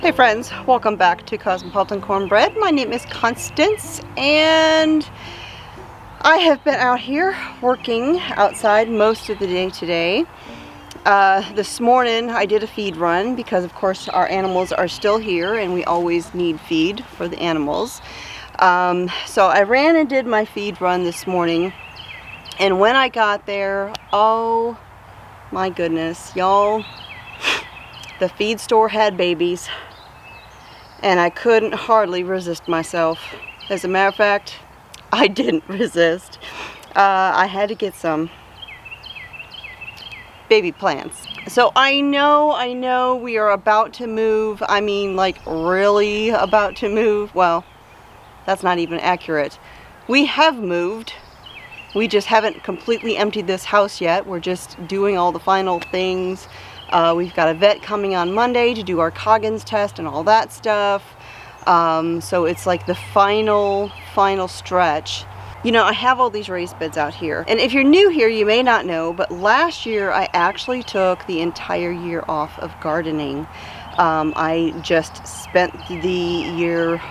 Hey friends, welcome back to Cosmopolitan Cornbread. My name is Constance and I have been out here working outside most of the day today. This morning I did a feed run because of course our animals are still here and we always need feed for the animals. So I ran and did my feed run this morning, and when I got there, oh my goodness, y'all, the feed store had babies. And I couldn't hardly resist myself. As a matter of fact, I didn't resist. I had to get some baby plants. So I know we are about to move. I mean, like really about to move. Well, that's not even accurate. We have moved. We just haven't completely emptied this house yet. We're just doing all the final things. We've got a vet coming on Monday to do our Coggins test and all that stuff. So it's like the final stretch. You know, I have all these raised beds out here. And if you're new here, you may not know, but last year I actually took the entire year off of gardening. I just spent the year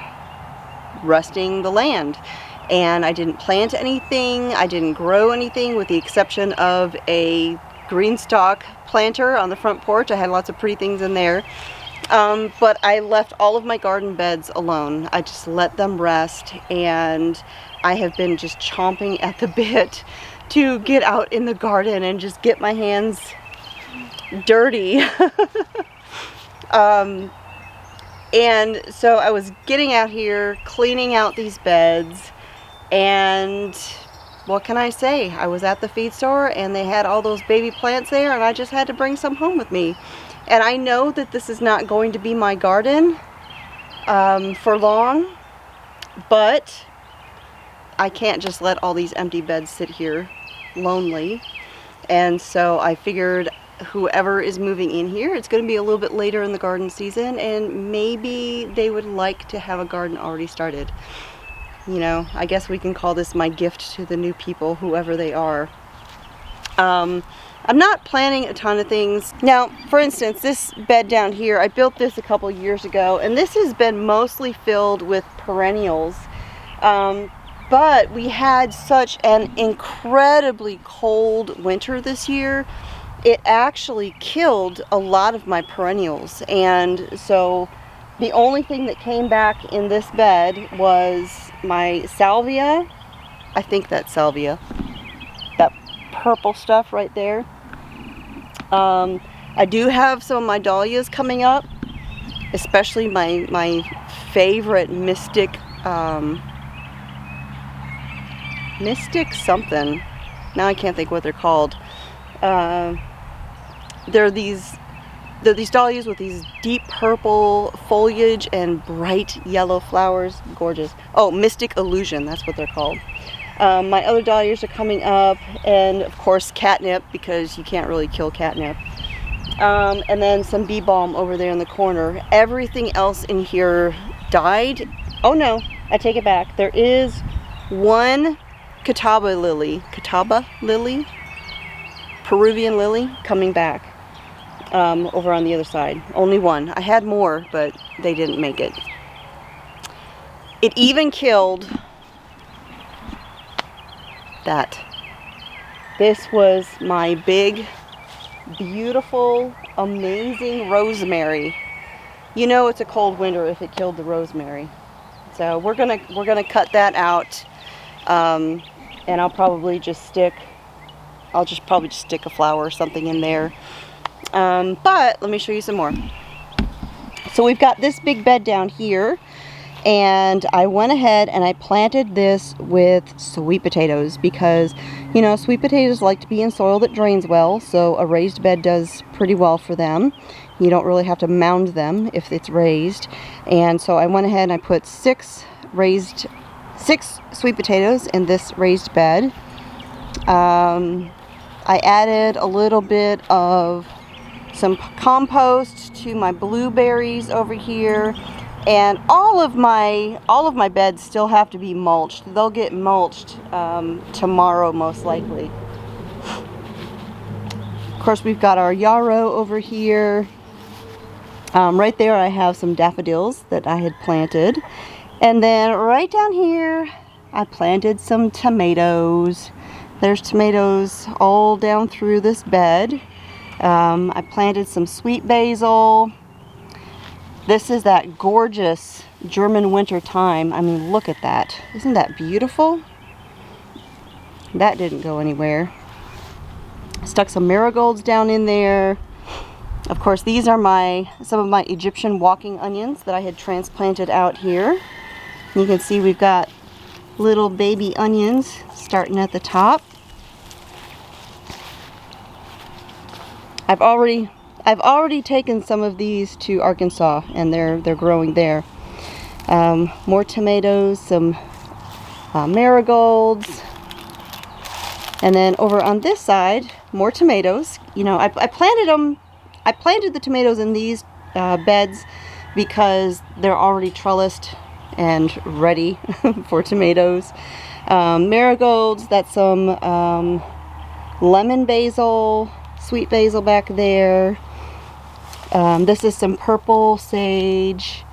resting the land. And I didn't plant anything. I didn't grow anything with the exception of a green stalk planter on the front porch. I had lots of pretty things in there, but I left all of my garden beds alone. I just let them rest, and I have been just chomping at the bit to get out in the garden and just get my hands dirty. And so I was getting out here, cleaning out these beds, and what can I say? I was at the feed store and they had all those baby plants there, and I just had to bring some home with me. And I know that this is not going to be my garden for long, but I can't just let all these empty beds sit here lonely. And so I figured whoever is moving in here, it's going to be a little bit later in the garden season, and maybe they would like to have a garden already started. You know, I guess we can call this my gift to the new people, whoever they are. I'm not planning a ton of things. Now, for instance, this bed down here, I built this a couple years ago, and this has been mostly filled with perennials. But we had such an incredibly cold winter this year. It actually killed a lot of my perennials, and so the only thing that came back in this bed was my salvia. I think that's salvia. That purple stuff right there. I do have some of my dahlias coming up, especially my favorite mystic something. Now I can't think what they're called. They're these dahlias with these deep purple foliage and bright yellow flowers. Gorgeous. Oh, Mystic Illusion, that's what they're called. My other dahlias are coming up, and of course catnip, because you can't really kill catnip. And then some bee balm over there in the corner. Everything else in here died. Oh no, I take it back. There is one catawba lily, Peruvian lily, coming back. Over on the other side. Only one. I had more, but they didn't make it. It even killed that. This was my big, beautiful, amazing rosemary. You know it's a cold winter if it killed the rosemary. So we're gonna cut that out, and I'll probably just stick a flower or something in there. But let me show you some more. So we've got this big bed down here, and I went ahead and I planted this with sweet potatoes because, you know, sweet potatoes like to be in soil that drains well, so a raised bed does pretty well for them. You don't really have to mound them if it's raised. And so I went ahead and I put six sweet potatoes in this raised bed. I added a little bit of some compost to my blueberries over here, and all of my beds still have to be mulched. They'll get mulched tomorrow most likely. Of course, we've got our yarrow over here. Right there I have some daffodils that I had planted. And then right down here I planted some tomatoes. There's tomatoes all down through this bed. I planted some sweet basil. This is that gorgeous German winter thyme. I mean, look at that. Isn't that beautiful? That didn't go anywhere. Stuck some marigolds down in there. Of course, these are some of my Egyptian walking onions that I had transplanted out here. You can see we've got little baby onions starting at the top. I've already taken some of these to Arkansas, and they're growing there. More tomatoes, some marigolds, and then over on this side, more tomatoes. You know, I planted the tomatoes in these beds because they're already trellised and ready for tomatoes. Marigolds, that's some lemon basil, sweet basil back there. This is some purple sage,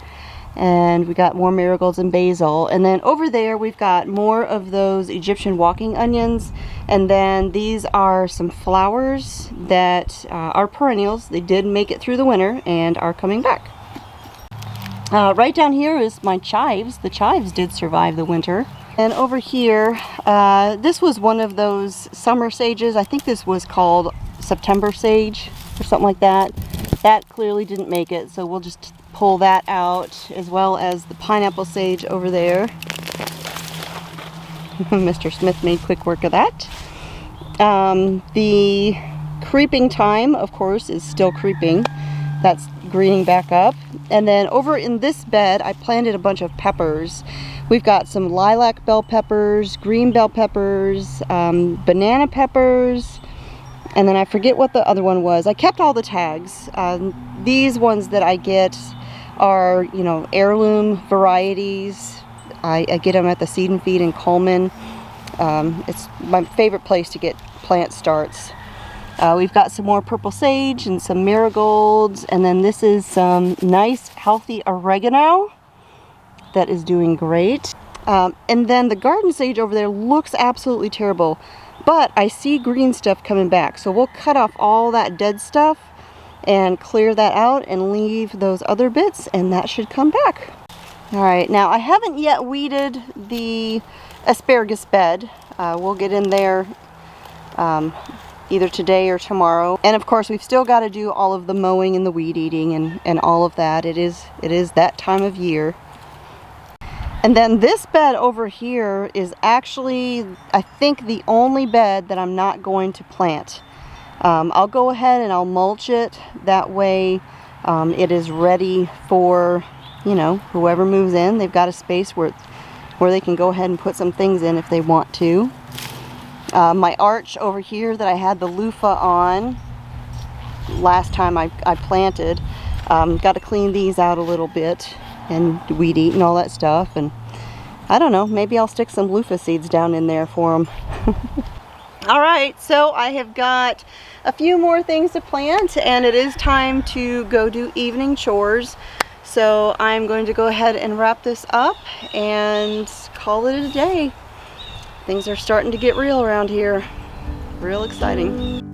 and we got more marigolds and basil. And then over there we've got more of those Egyptian walking onions, and then these are some flowers that are perennials. They did make it through the winter and are coming back. Right down here is my chives. The chives did survive the winter. And over here, this was one of those summer sages. I think this was called September sage or something like that. That clearly didn't make it, so we'll just pull that out, as well as the pineapple sage over there. Mr. Smith made quick work of that. The creeping thyme, of course, is still creeping. That's greening back up. And then over in this bed, I planted a bunch of peppers. We've got some lilac bell peppers, green bell peppers, banana peppers, and then I forget what the other one was. I kept all the tags. These ones that I get are, you know, heirloom varieties. I get them at the Seed and Feed in Coleman. It's my favorite place to get plant starts. We've got some more purple sage and some marigolds, and then this is some nice healthy oregano that is doing great. And then the garden sage over there looks absolutely terrible, but I see green stuff coming back, so we'll cut off all that dead stuff and clear that out and leave those other bits, and that should come back. All right, now I haven't yet weeded the asparagus bed. We'll get in there either today or tomorrow. And of course, we've still got to do all of the mowing and the weed eating and all of that. It is that time of year. And then this bed over here is actually, I think, the only bed that I'm not going to plant. I'll go ahead and I'll mulch it. That way it is ready for, you know, whoever moves in. They've got a space where they can go ahead and put some things in if they want to. My arch over here that I had the loofah on last time I planted, got to clean these out a little bit and weed eat and all that stuff, and I don't know, maybe I'll stick some loofah seeds down in there for them. Alright, so I have got a few more things to plant, and it is time to go do evening chores. So I'm going to go ahead and wrap this up and call it a day. Things are starting to get real around here. Real exciting.